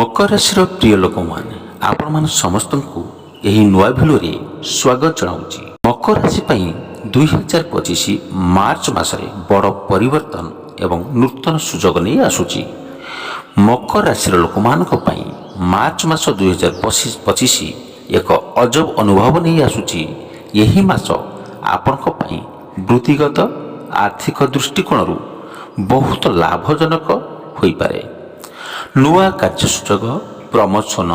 ମକର ରାଶିର ପ୍ରିୟ ଲୋକମାନେ ଆପଣମାନେ ସମସ୍ତଙ୍କୁ ଏହି ନୂଆ ଭିଡ଼ିଓରେ ସ୍ୱାଗତ ଜଣାଉଛି। ମକର ରାଶି ପାଇଁ 2025 ମାର୍ଚ୍ଚ ମାସରେ ବଡ଼ ପରିବର୍ତ୍ତନ ଏବଂ ନୂତନ ସୁଯୋଗ ନେଇ ଆସୁଛି। ମକର ରାଶିର ଲୋକମାନଙ୍କ ପାଇଁ ମାର୍ଚ୍ଚ ମାସ 2025 ଏକ ଅଜବ ଅନୁଭବ ନେଇ ଆସୁଛି। ଏହି ମାସ ଆପଣଙ୍କ ପାଇଁ ବୃତ୍ତିଗତ ଆର୍ଥିକ ଦୃଷ୍ଟିକୋଣରୁ ବହୁତ ଲାଭଜନକ ହୋଇପାରେ। ନୂଆ କାର୍ଯ୍ୟ ସୁଯୋଗ, ପ୍ରମୋସନ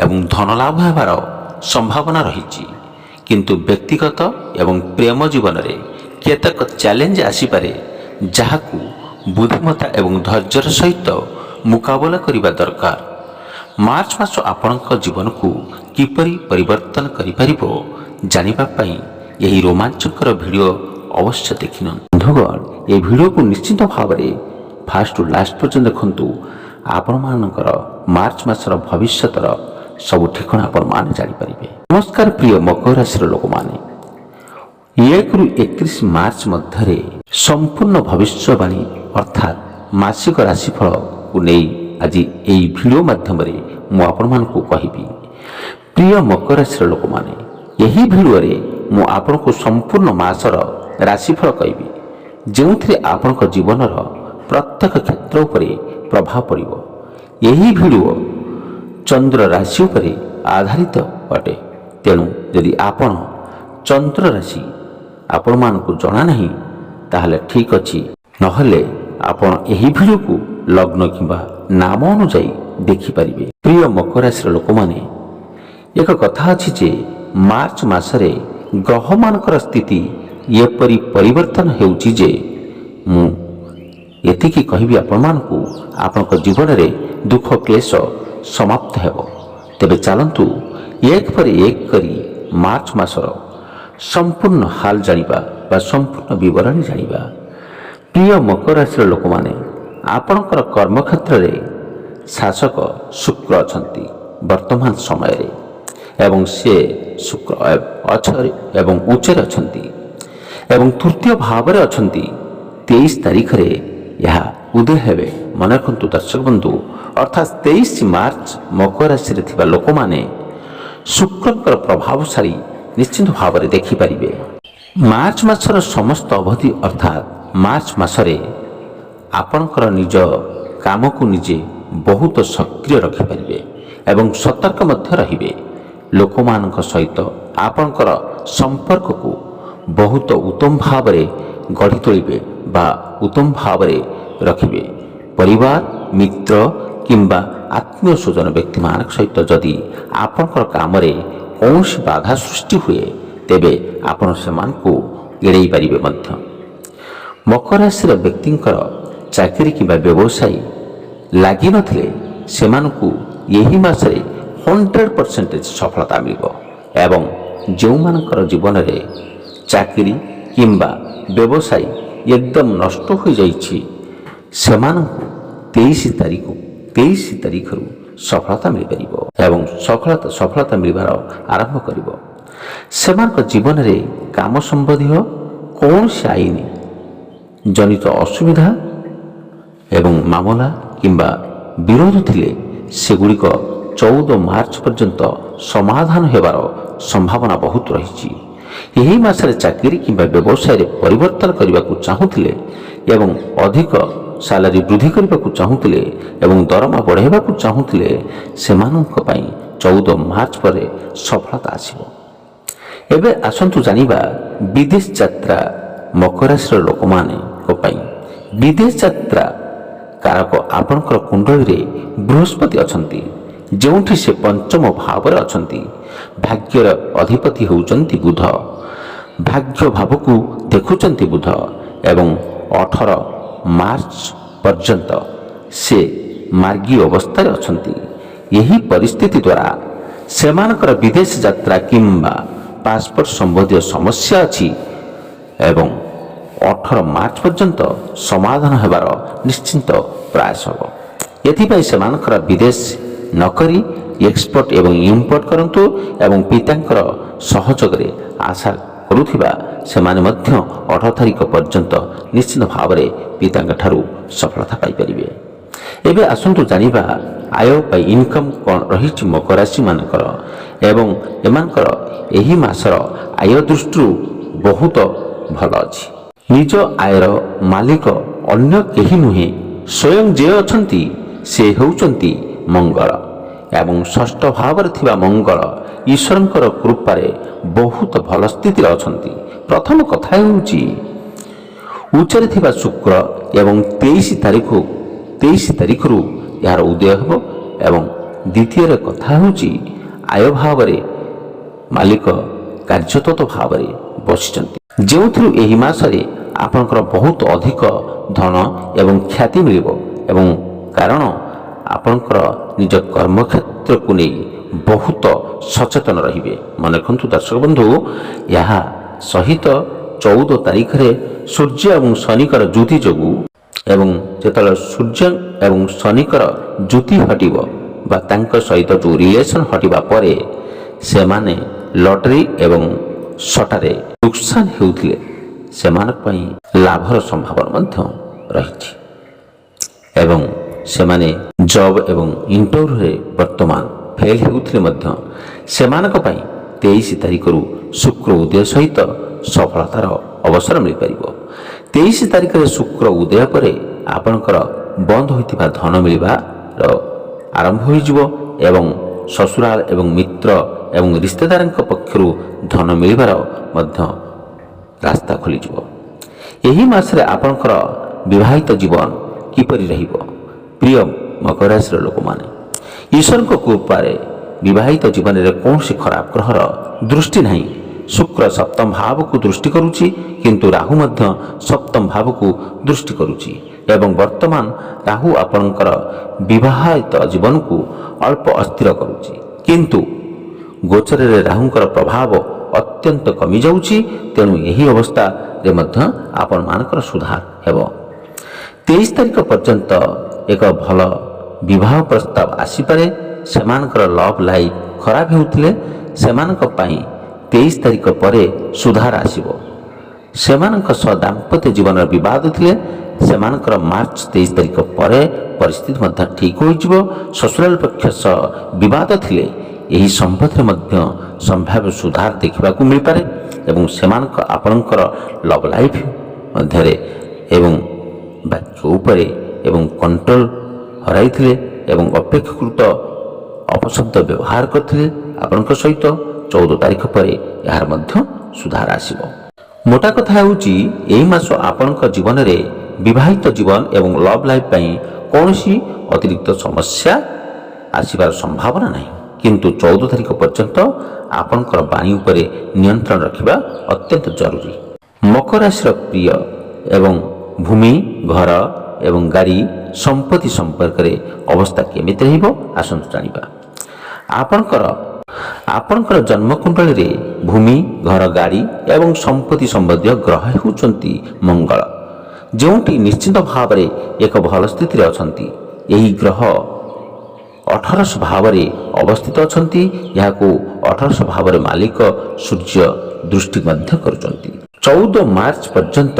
ଏବଂ ଧନଲାଭ ହେବାର ସମ୍ଭାବନା ରହିଛି, କିନ୍ତୁ ବ୍ୟକ୍ତିଗତ ଏବଂ ପ୍ରେମ ଜୀବନରେ କେତେକ ଚ୍ୟାଲେଞ୍ଜ ଆସିପାରେ, ଯାହାକୁ ବୁଦ୍ଧିମତ୍ତା ଏବଂ ଧୈର୍ଯ୍ୟର ସହିତ ମୁକାବିଲା କରିବା ଦରକାର। ମାର୍ଚ୍ଚ ମାସ ଆପଣଙ୍କ ଜୀବନକୁ କିପରି ପରିବର୍ତ୍ତନ କରିପାରିବ ଜାଣିବା ପାଇଁ ଏହି ରୋମାଞ୍ଚକର ଭିଡ଼ିଓ ଅବଶ୍ୟ ଦେଖିନିଅନ୍ତୁ। ବନ୍ଧୁଗଣ, ଏହି ଭିଡ଼ିଓକୁ ନିଶ୍ଚିତ ଭାବରେ ଫାଷ୍ଟରୁ ଲାଷ୍ଟ ପର୍ଯ୍ୟନ୍ତ ଦେଖନ୍ତୁ। ଆପଣମାନଙ୍କର ମାର୍ଚ୍ଚ ମାସର ଭବିଷ୍ୟତର ସବୁ ଠିକଣା ଆପଣମାନେ ଜାଣିପାରିବେ। ନମସ୍କାର ପ୍ରିୟ ମକର ରାଶିର ଲୋକମାନେ, 1ରୁ 31 ମାର୍ଚ୍ଚ ମଧ୍ୟରେ ସମ୍ପୂର୍ଣ୍ଣ ଭବିଷ୍ୟବାଣୀ ଅର୍ଥାତ୍ ମାସିକ ରାଶିଫଳକୁ ନେଇ ଆଜି ଏହି ଭିଡ଼ିଓ ମାଧ୍ୟମରେ ମୁଁ ଆପଣମାନଙ୍କୁ କହିବି। ପ୍ରିୟ ମକର ରାଶିର ଲୋକମାନେ, ଏହି ଭିଡ଼ିଓରେ ମୁଁ ଆପଣଙ୍କୁ ସମ୍ପୂର୍ଣ୍ଣ ମାସର ରାଶିଫଳ କହିବି, ଯେଉଁଥିରେ ଆପଣଙ୍କ ଜୀବନର ପ୍ରତ୍ୟେକ କ୍ଷେତ୍ର ଉପରେ ପ୍ରଭାବ ପଡ଼ିବ। ଏହି ଭିଡ଼ିଓ ଚନ୍ଦ୍ର ରାଶି ଉପରେ ଆଧାରିତ ଅଟେ, ତେଣୁ ଯଦି ଆପଣ ଚନ୍ଦ୍ର ରାଶି ଆପଣମାନଙ୍କୁ ଜଣା ନାହିଁ ତାହେଲେ ଠିକ୍ ଅଛି, ନହେଲେ ଆପଣ ଏହି ଭିଡ଼ିଓକୁ ଲଗ୍ନ କିମ୍ବା ନାମ ଅନୁଯାୟୀ ଦେଖିପାରିବେ। ପ୍ରିୟ ମକର ରାଶିର ଲୋକମାନେ, ଏକ କଥା ଅଛି ଯେ ମାର୍ଚ୍ଚ ମାସରେ ଗ୍ରହମାନଙ୍କର ସ୍ଥିତି ଏପରି ପରିବର୍ତ୍ତନ ହେଉଛି ଯେ ମୁଁ ଏତିକି କହିବି ଆପଣମାନଙ୍କୁ, ଆପଣଙ୍କ ଜୀବନରେ ଦୁଃଖ କ୍ଲେଶ ସମାପ୍ତ ହେବ। ତେବେ ଚାଲନ୍ତୁ ଏକ ପରେ ଏକ କରି ମାର୍ଚ୍ଚ ମାସର ସମ୍ପୂର୍ଣ୍ଣ ହାଲ ଜାଣିବା ବା ସମ୍ପୂର୍ଣ୍ଣ ବିବରଣୀ ଜାଣିବା। ପ୍ରିୟ ମକର ରାଶିର ଲୋକମାନେ, ଆପଣଙ୍କର କର୍ମକ୍ଷେତ୍ରରେ ଶାସକ ଶୁକ୍ର ଅଛନ୍ତି ବର୍ତ୍ତମାନ ସମୟରେ, ଏବଂ ସେ ଶୁକ୍ର ଏବଂ ଉଚ୍ଚରେ ଅଛନ୍ତି ଏବଂ ତୃତୀୟ ଭାବରେ ଅଛନ୍ତି। 23 ତାରିଖରେ ଏହା ଉଦୟ ହେବେ। ମନେ ରଖନ୍ତୁ ଦର୍ଶକ ବନ୍ଧୁ, ଅର୍ଥାତ୍ 23 ମାର୍ଚ୍ଚ ମକର ରାଶିରେ ଥିବା ଲୋକମାନେ ଶୁକ୍ରଙ୍କର ପ୍ରଭାବଶାଳୀ ନିଶ୍ଚିତ ଭାବରେ ଦେଖିପାରିବେ। ମାର୍ଚ୍ଚ ମାସର ସମସ୍ତ ଅବଧି ଅର୍ଥାତ୍ ମାର୍ଚ୍ଚ ମାସରେ ଆପଣଙ୍କର ନିଜ କାମକୁ ନିଜେ ବହୁତ ସକ୍ରିୟ ରଖିପାରିବେ ଏବଂ ସତର୍କ ମଧ୍ୟ ରହିବେ। ଲୋକମାନଙ୍କ ସହିତ ଆପଣଙ୍କର ସମ୍ପର୍କକୁ ବହୁତ ଉତ୍ତମ ଭାବରେ ଗଢ଼ି ତୋଳିବେ ବା ଉତ୍ତମ ଭାବରେ ରଖିବେ। ପରିବାର, ମିତ୍ର କିମ୍ବା ଆତ୍ମୀୟ ସ୍ୱଜନ ବ୍ୟକ୍ତିମାନଙ୍କ ସହିତ ଯଦି ଆପଣଙ୍କର କାମରେ କୌଣସି ବାଧା ସୃଷ୍ଟି ହୁଏ, ତେବେ ଆପଣ ସେମାନଙ୍କୁ ଏଡ଼ାଇ ପାରିବେ ମଧ୍ୟ। ମକର ରାଶିର ବ୍ୟକ୍ତିଙ୍କର ଚାକିରି କିମ୍ବା ବ୍ୟବସାୟ ଲାଗିନଥିଲେ ସେମାନଙ୍କୁ ଏହି ମାସରେ 100% ସଫଳତା ମିଳିବ ଏବଂ ଯେଉଁମାନଙ୍କର ଜୀବନରେ ଚାକିରି କିମ୍ବା ବ୍ୟବସାୟ ଏକଦମ ନଷ୍ଟ ହୋଇଯାଇଛି ସେମାନଙ୍କୁ 23 ତାରିଖରୁ ସଫଳତା ମିଳିପାରିବ ଏବଂ ସଫଳତା ମିଳିବାର ଆରମ୍ଭ କରିବ। ସେମାନଙ୍କ ଜୀବନରେ କାମ ସମ୍ବନ୍ଧୀୟ କୌଣସି ଆଇନ ଜନିତ ଅସୁବିଧା ଏବଂ ମାମଲା କିମ୍ବା ବିରୋଧ ଥିଲେ ସେଗୁଡ଼ିକ 14 ମାର୍ଚ୍ଚ ପର୍ଯ୍ୟନ୍ତ ସମାଧାନ ହେବାର ସମ୍ଭାବନା ବହୁତ ରହିଛି। ଏହି ମାସରେ ଚାକିରି କିମ୍ବା ବ୍ୟବସାୟରେ ପରିବର୍ତ୍ତନ କରିବାକୁ ଚାହୁଁଥିଲେ ଏବଂ ଅଧିକ ସାଲାରୀ ବୃଦ୍ଧି କରିବାକୁ ଚାହୁଁଥିଲେ ଏବଂ ଦରମା ବଢ଼ାଇବାକୁ ଚାହୁଁଥିଲେ ସେମାନଙ୍କ ପାଇଁ 14 ମାର୍ଚ୍ଚ ପରେ ସଫଳତା ଆସିବ। ଏବେ ଆସନ୍ତୁ ଜାଣିବା ବିଦେଶ ଯାତ୍ରା ମକର ରାଶିର ଲୋକମାନଙ୍କ ପାଇଁ। ବିଦେଶ ଯାତ୍ରା କାରକ ଆପଣଙ୍କର କୁଣ୍ଡଳୀରେ ବୃହସ୍ପତି ଅଛନ୍ତି, ଯେଉଁଠି ସେ ପଞ୍ଚମ ଭାବରେ ଅଛନ୍ତି। ଭାଗ୍ୟର ଅଧିପତି ହେଉଛନ୍ତି ବୁଧ। ଭାଗ୍ୟ ଭାବକୁ ଦେଖୁଛନ୍ତି ବୁଧ ଏବଂ 18 ମାର୍ଚ୍ଚ ପର୍ଯ୍ୟନ୍ତ ସେ ମାର୍ଗୀ ଅବସ୍ଥାରେ ଅଛନ୍ତି। ଏହି ପରିସ୍ଥିତି ଦ୍ୱାରା ସେମାନଙ୍କର ବିଦେଶ ଯାତ୍ରା କିମ୍ବା ପାସପୋର୍ଟ ସମ୍ବନ୍ଧୀୟ ସମସ୍ୟା ଅଛି ଏବଂ 18 ମାର୍ଚ୍ଚ ପର୍ଯ୍ୟନ୍ତ ସମାଧାନ ହେବାର ନିଶ୍ଚିତ ପ୍ରୟାସ ହେବ। ଏଥିପାଇଁ ସେମାନଙ୍କର ବିଦେଶ ନକରି ଏକ୍ସପୋର୍ଟ ଏବଂ ଇମ୍ପୋର୍ଟ କରନ୍ତୁ ଏବଂ ପିତାଙ୍କର ସହଯୋଗରେ ଆଶା କରୁଥିବା ସେମାନେ ମଧ୍ୟ 18 ତାରିଖ ପର୍ଯ୍ୟନ୍ତ ନିଶ୍ଚିତ ଭାବରେ ପିତାଙ୍କ ଠାରୁ ସଫଳତା ପାଇପାରିବେ। ଏବେ ଆସନ୍ତୁ ଜାଣିବା ଆୟ ବା ଇନକମ୍ କ'ଣ ରହିଛି ମକର ରାଶି ମାନଙ୍କର ଏବଂ ଏମାନଙ୍କର ଏହି ମାସର ଆୟ ଦୃଷ୍ଟିରୁ ବହୁତ ଭଲ ଅଛି। ନିଜ ଆୟର ମାଲିକ ଅନ୍ୟ କେହି ନୁହେଁ, ସ୍ୱୟଂ ଯେ ଅଛନ୍ତି ସେ ହେଉଛନ୍ତି ମଙ୍ଗଳ ଏବଂ ଷଷ୍ଠ ଭାବରେ ଥିବା ମଙ୍ଗଳ ଈଶ୍ୱରଙ୍କର କୃପାରେ ବହୁତ ଭଲ ସ୍ଥିତିରେ ଅଛନ୍ତି। ପ୍ରଥମ କଥା ହେଉଛି ଉଚ୍ଚରେ ଥିବା ଶୁକ୍ର ଏବଂ 23 ତାରିଖରୁ ଏହାର ଉଦୟ ହେବ ଏବଂ ଦ୍ୱିତୀୟରେ କଥା ହେଉଛି ଆୟ ଭାବରେ ମାଲିକ କାର୍ଯ୍ୟତତ ଭାବରେ ବସିଛନ୍ତି, ଯେଉଁଥିରୁ ଏହି ମାସରେ ଆପଣଙ୍କର ବହୁତ ଅଧିକ ଧନ ଏବଂ ଖ୍ୟାତି ମିଳିବ ଏବଂ କାରଣ ଆପଣଙ୍କର ନିଜ କର୍ମକ୍ଷେତ୍ରକୁ ନେଇ ବହୁତ ସଚେତନ ରହିବେ। ମନେ ରଖନ୍ତୁ ଦର୍ଶକ ବନ୍ଧୁ, ଏହା ସହିତ 14 ତାରିଖରେ ସୂର୍ଯ୍ୟ ଏବଂ ଶନିଙ୍କର ଯୁତି ଯୋଗୁଁ ଏବଂ ଯେତେବେଳେ ସୂର୍ଯ୍ୟ ଏବଂ ଶନିଙ୍କର ଯୁତି ହଟିବ ବା ତାଙ୍କ ସହିତ ଯେଉଁ ରିଲେସନ୍ ହଟିବା ପରେ ସେମାନେ ଲଟେରୀ ଏବଂ ସଟାରେ ନୁକସାନ ହେଉଥିଲେ ସେମାନଙ୍କ ପାଇଁ ଲାଭର ସମ୍ଭାବନା ମଧ୍ୟ ରହିଛି ଏବଂ ସେମାନେ ଜବ୍ ଏବଂ ଇଣ୍ଟରଭ୍ୟୁରେ ବର୍ତ୍ତମାନ ଫେଲ୍ ହେଉଥିଲେ ମଧ୍ୟ ସେମାନଙ୍କ ପାଇଁ 23 ତାରିଖରୁ ଶୁକ୍ର ଉଦୟ ସହିତ ସଫଳତାର ଅବସର ମିଳିପାରିବ। 23 ତାରିଖରେ ଶୁକ୍ର ଉଦୟ ପରେ ଆପଣଙ୍କର ବନ୍ଦ ହୋଇଥିବା ଧନ ମିଳିବାର ଆରମ୍ଭ ହୋଇଯିବ ଏବଂ ଶ୍ୱଶୁରାଲ ଏବଂ ମିତ୍ର ଏବଂ ରିଶ୍ତେଦାରଙ୍କ ପକ୍ଷରୁ ଧନ ମିଳିବାର ମଧ୍ୟ ରାସ୍ତା ଖୋଲିଯିବ। ଏହି ମାସରେ ଆପଣଙ୍କର ବିବାହିତ ଜୀବନ କିପରି ରହିବ? ପ୍ରିୟ ମକର ରାଶିର ଲୋକମାନେ, ଈଶ୍ୱରଙ୍କ କୃପାରେ ବିବାହିତ ଜୀବନରେ କୌଣସି ଖରାପ ଗ୍ରହର ଦୃଷ୍ଟି ନାହିଁ। ଶୁକ୍ର ସପ୍ତମ ଭାବକୁ ଦୃଷ୍ଟି କରୁଛି, କିନ୍ତୁ ରାହୁ ମଧ୍ୟ ସପ୍ତମ ଭାବକୁ ଦୃଷ୍ଟି କରୁଛି ଏବଂ ବର୍ତ୍ତମାନ ରାହୁ ଆପଣଙ୍କର ବିବାହିତ ଜୀବନକୁ ଅଳ୍ପ ଅସ୍ଥିର କରୁଛି, କିନ୍ତୁ ଗୋଚରରେ ରାହୁଙ୍କର ପ୍ରଭାବ ଅତ୍ୟନ୍ତ କମିଯାଉଛି। ତେଣୁ ଏହି ଅବସ୍ଥାରେ ମଧ୍ୟ ଆପଣମାନଙ୍କର ସୁଧାର ହେବ। 23 ତାରିଖ ପର୍ଯ୍ୟନ୍ତ ଏକ ଭଲ ବିବାହ ପ୍ରସ୍ତାବ ଆସିପାରେ। ସେମାନଙ୍କର ଲଭ୍ ଲାଇଫ୍ ଖରାପ ହେଉଥିଲେ ସେମାନଙ୍କ ପାଇଁ 23 ତାରିଖ ପରେ ସୁଧାର ଆସିବ। ସେମାନଙ୍କ ସହ ଦାମ୍ପତ୍ୟ ଜୀବନର ବିବାଦ ଥିଲେ ସେମାନଙ୍କର ମାର୍ଚ୍ଚ 23 ତାରିଖ ପରେ ପରିସ୍ଥିତି ମଧ୍ୟ ଠିକ୍ ହୋଇଯିବ। ଶ୍ୱଶୁରାଲ ପକ୍ଷ ସହ ବିବାଦ ଥିଲେ ଏହି ସମ୍ପତ୍ତିରେ ମଧ୍ୟ ସମ୍ଭାବ୍ୟ ସୁଧାର ଦେଖିବାକୁ ମିଳିପାରେ ଏବଂ ସେମାନଙ୍କ ଆପଣଙ୍କର ଲଭ୍ ଲାଇଫ୍ ମଧ୍ୟରେ ଏବଂ ବାକ୍ୟ ଉପରେ ଏବଂ କଣ୍ଟ୍ରୋଲ ହରାଇଥିଲେ ଏବଂ ଅପେକ୍ଷାକୃତ ଅପଶବ୍ଦ ବ୍ୟବହାର କରିଥିଲେ ଆପଣଙ୍କ ସହିତ 14 ତାରିଖ ପରେ ଏହାର ମଧ୍ୟ ସୁଧାର ଆସିବ। ମୋଟା କଥା ହେଉଛି ଏହି ମାସ ଆପଣଙ୍କ ଜୀବନରେ ବିବାହିତ ଜୀବନ ଏବଂ ଲଭ୍ ଲାଇଫ୍ ପାଇଁ କୌଣସି ଅତିରିକ୍ତ ସମସ୍ୟା ଆସିବାର ସମ୍ଭାବନା ନାହିଁ, କିନ୍ତୁ 14 ତାରିଖ ପର୍ଯ୍ୟନ୍ତ ଆପଣଙ୍କର ବାଣୀ ଉପରେ ନିୟନ୍ତ୍ରଣ ରଖିବା ଅତ୍ୟନ୍ତ ଜରୁରୀ। ମକର ରାଶିର ପ୍ରିୟ ଏବଂ ଭୂମି, ଘର ଏବଂ ଗାଡ଼ି ସମ୍ପତ୍ତି ସମ୍ପର୍କରେ ଅବସ୍ଥା କେମିତି ରହିବ ଆସନ୍ତୁ ଜାଣିବା। ଆପଣଙ୍କର ଜନ୍ମକୁଣ୍ଡଳୀରେ ଭୂମି, ଘର, ଗାଡ଼ି ଏବଂ ସମ୍ପତ୍ତି ସମ୍ବନ୍ଧୀୟ ଗ୍ରହ ହେଉଛନ୍ତି ମଙ୍ଗଳ, ଯେଉଁଠି ନିଶ୍ଚିତ ଭାବରେ ଏକ ଭଲ ସ୍ଥିତିରେ ଅଛନ୍ତି। ଏହି ଗ୍ରହ 18 ଭାବରେ ଅବସ୍ଥିତ ଅଛନ୍ତି। ଏହାକୁ 18 ଭାବରେ ମାଲିକ ସୂର୍ଯ୍ୟ ଦୃଷ୍ଟି ମଧ୍ୟ କରୁଛନ୍ତି। 14 ମାର୍ଚ୍ଚ ପର୍ଯ୍ୟନ୍ତ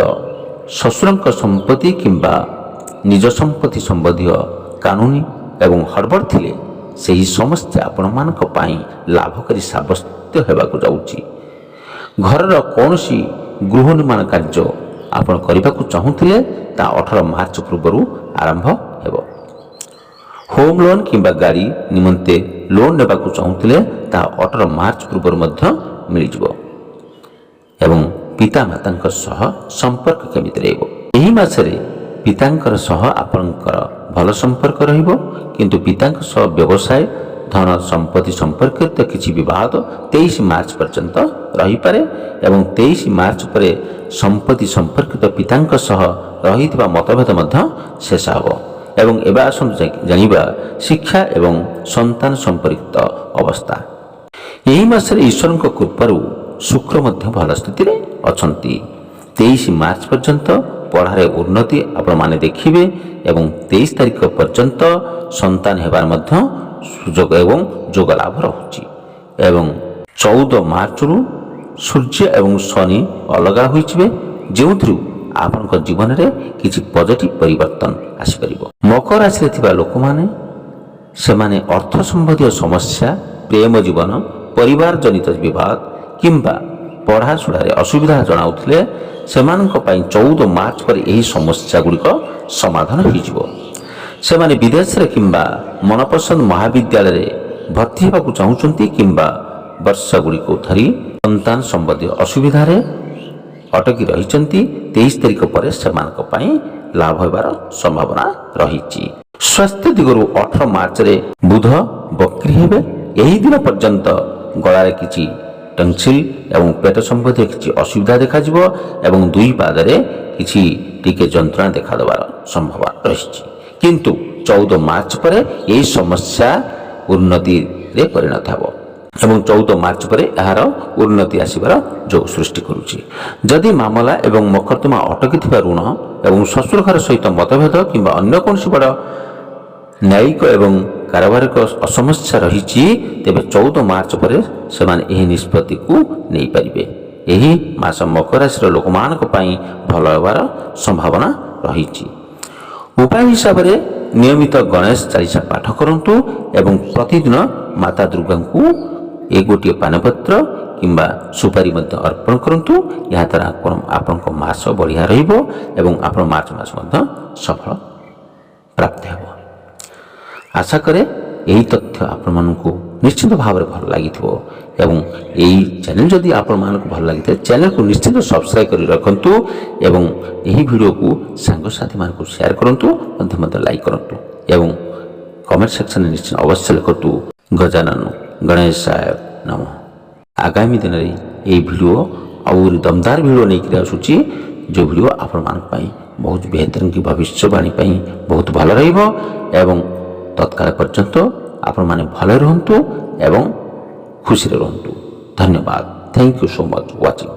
ଶ୍ୱଶୁରଙ୍କ ସମ୍ପତ୍ତି କିମ୍ବା ନିଜ ସମ୍ପତ୍ତି ସମ୍ବନ୍ଧୀୟ କାନୁନି ଏବଂ ହଡ଼ବଡ଼ ଥିଲେ ସେହି ସମସ୍ୟା ଆପଣମାନଙ୍କ ପାଇଁ ଲାଭକାରୀ ସାବ୍ୟସ୍ତ ହେବାକୁ ଯାଉଛି। ଘରର କୌଣସି ଗୃହ ନିର୍ମାଣ କାର୍ଯ୍ୟ ଆପଣ କରିବାକୁ ଚାହୁଁଥିଲେ ତାହା 18 ମାର୍ଚ୍ଚ ପୂର୍ବରୁ ଆରମ୍ଭ ହେବ। ହୋମ୍ ଲୋନ୍ କିମ୍ବା ଗାଡ଼ି ନିମନ୍ତେ ଲୋନ୍ ନେବାକୁ ଚାହୁଁଥିଲେ ତାହା 18 ମାର୍ଚ୍ଚ ପୂର୍ବରୁ ମଧ୍ୟ ମିଳିଯିବ। ଏବଂ ପିତାମାତାଙ୍କ ସହ ସମ୍ପର୍କ କେମିତି ରହିବ? ଏହି ମାସରେ ପିତାଙ୍କର ସହ ଆପଣଙ୍କର ଭଲ ସମ୍ପର୍କ ରହିବ, କିନ୍ତୁ ପିତାଙ୍କ ସହ ବ୍ୟବସାୟ, ଧନ ସମ୍ପତ୍ତି ସମ୍ପର୍କିତ କିଛି ବିବାଦ 23 ମାର୍ଚ୍ଚ ପର୍ଯ୍ୟନ୍ତ ରହିପାରେ ଏବଂ 23 ମାର୍ଚ୍ଚ ପରେ ସମ୍ପତ୍ତି ସମ୍ପର୍କିତ ପିତାଙ୍କ ସହ ରହିଥିବା ମତଭେଦ ମଧ୍ୟ ଶେଷ ହେବ। ଏବଂ ଏବେ ଆସନ୍ତୁ ଜାଣିବା ଶିକ୍ଷା ଏବଂ ସନ୍ତାନ ସମ୍ପର୍କିତ ଅବସ୍ଥା। ଏହି ମାସରେ ଈଶ୍ୱରଙ୍କ କୃପାରୁ ଶୁକ୍ର ମଧ୍ୟ ଭଲ ସ୍ଥିତିରେ ଅଛନ୍ତି। 23 ମାର୍ଚ୍ଚ ପର୍ଯ୍ୟନ୍ତ ପଢ଼ାରେ ଉନ୍ନତି ଆପଣମାନେ ଦେଖିବେ ଏବଂ 23 ତାରିଖ ପର୍ଯ୍ୟନ୍ତ ସନ୍ତାନ ହେବାର ମଧ୍ୟ ସୁଯୋଗ ଏବଂ ଯୋଗ ଲାଭ ରହୁଛି। ଏବଂ 14 ମାର୍ଚ୍ଚରୁ ସୂର୍ଯ୍ୟ ଏବଂ ଶନି ଅଲଗା ହୋଇଯିବେ, ଯେଉଁଥିରୁ ଆପଣଙ୍କ ଜୀବନରେ କିଛି ପଜିଟିଭ୍ ପରିବର୍ତ୍ତନ ଆସିପାରିବ। ମକର ରାଶିରେ ଥିବା ଲୋକମାନେ ସେମାନେ ଅର୍ଥ ସମ୍ବନ୍ଧୀୟ ସମସ୍ୟା, ପ୍ରେମ ଜୀବନ, ପରିବାର ଜନିତ ବିବାଦ କିମ୍ବା ପଢ଼ାଶୁଣାରେ ଅସୁବିଧା ଜଣାଉଥିଲେ ସେମାନଙ୍କ ପାଇଁ 14 ମାର୍ଚ୍ଚ ପରେ ଏହି ସମସ୍ୟା ଗୁଡ଼ିକ ସମାଧାନ ହୋଇଯିବ। ସେମାନେ ବିଦେଶରେ କିମ୍ବା ମନପସନ୍ଦ ମହାବିଦ୍ୟାଳୟରେ ଭର୍ତ୍ତି ହେବାକୁ ଚାହୁଁଛନ୍ତି କିମ୍ବା ବର୍ଷ ଗୁଡ଼ିକୁ ଧରି ସନ୍ତାନ ସମ୍ବନ୍ଧୀୟ ଅସୁବିଧାରେ ଅଟକି ରହିଛନ୍ତି 23 ତାରିଖ ପରେ ସେମାନଙ୍କ ପାଇଁ ଲାଭ ହେବାର ସମ୍ଭାବନା ରହିଛି। ସ୍ୱାସ୍ଥ୍ୟ ଦିଗରୁ 18 ମାର୍ଚ୍ଚରେ ବୁଧ ବକ୍ରି ହେବେ। ଏହି ଦିନ ପର୍ଯ୍ୟନ୍ତ ଗଳାରେ କିଛି ଟନ୍ସିଲ୍ ଏବଂ ପେଟ ସମ୍ବନ୍ଧୀୟ କିଛି ଅସୁବିଧା ଦେଖାଯିବ ଏବଂ ଦୁଇ ପାଦରେ କିଛି ଟିକେ ଯନ୍ତ୍ରଣା ଦେଖାଦେବାର ସମ୍ଭାବନା ରହିଛି। କିନ୍ତୁ 14 ମାର୍ଚ୍ଚ ପରେ ଏହି ସମସ୍ୟା ଉନ୍ନତିରେ ପରିଣତ ହେବ ଏବଂ 14 ମାର୍ଚ୍ଚ ପରେ ଏହାର ଉନ୍ନତି ଆସିବାର ଯୋଗ ସୃଷ୍ଟି କରୁଛି। ଯଦି ମାମଲା ଏବଂ ମକଦ୍ଦମା ଅଟକିଥିବା ଋଣ ଏବଂ ଶ୍ୱଶୁର ଘର ସହିତ ମତଭେଦ କିମ୍ବା ଅନ୍ୟ କୌଣସି ବଡ଼ ନ୍ୟାୟିକ ଏବଂ କାରବାରିକ ଅସମସ୍ୟା ରହିଛି ତେବେ 14 ମାର୍ଚ୍ଚ ପରେ ସେମାନେ ଏହି ନିଷ୍ପତ୍ତିକୁ ନେଇପାରିବେ। ଏହି ମାସ ମକର ରାଶିର ଲୋକମାନଙ୍କ ପାଇଁ ଭଲ ହେବାର ସମ୍ଭାବନା ରହିଛି। ଉପାୟ ହିସାବରେ ନିୟମିତ ଗଣେଶ ଚାଳିଶା ପାଠ କରନ୍ତୁ ଏବଂ ପ୍ରତିଦିନ ମାତା ଦୁର୍ଗାଙ୍କୁ ଗୋଟିଏ ପାନପତ୍ର କିମ୍ବା ସୁପାରି ମଧ୍ୟ ଅର୍ପଣ କରନ୍ତୁ। ଏହାଦ୍ୱାରା ଆପଣଙ୍କ ମାସ ବଢ଼ିଆ ରହିବ ଏବଂ ଆପଣ ମାର୍ଚ୍ଚ ମାସ ମଧ୍ୟ ସଫଳ ପ୍ରାପ୍ତ ହେବ। ଆଶା କରେ ଏହି ତଥ୍ୟ ଆପଣମାନଙ୍କୁ ନିଶ୍ଚିତ ଭାବରେ ଭଲ ଲାଗିଥିବ ଏବଂ ଏହି ଚ୍ୟାନେଲ ଯଦି ଆପଣମାନଙ୍କୁ ଭଲ ଲାଗିଥାଏ ଚ୍ୟାନେଲକୁ ନିଶ୍ଚିତ ସବସ୍କ୍ରାଇବ୍ କରି ରଖନ୍ତୁ ଏବଂ ଏହି ଭିଡ଼ିଓକୁ ସାଙ୍ଗସାଥିମାନଙ୍କୁ ସେୟାର କରନ୍ତୁ, ମଧ୍ୟ ଲାଇକ୍ କରନ୍ତୁ ଏବଂ କମେଣ୍ଟ ସେକ୍ସନରେ ନିଶ୍ଚିତ ଅବଶ୍ୟ ଲେଖନ୍ତୁ ଗଜାନନ ଗଣେଶାୟ ନମଃ। ଆଗାମୀ ଦିନରେ ଏହି ଭିଡ଼ିଓ ଆହୁରି ଦମଦାର ଭିଡ଼ିଓ ନେଇକରି ଆସୁଛି, ଯେଉଁ ଭିଡ଼ିଓ ଆପଣମାନଙ୍କ ପାଇଁ ବହୁତ ବେହତରିନ କି ଭବିଷ୍ୟବାଣୀ ପାଇଁ ବହୁତ ଭଲ ରହିବ ଏବଂ ତତ୍କାଳ ପର୍ଯ୍ୟନ୍ତ ଆପଣମାନେ ଭଲରେ ରୁହନ୍ତୁ ଏବଂ ଖୁସିରେ ରୁହନ୍ତୁ। ଧନ୍ୟବାଦ। Thank you so much watching.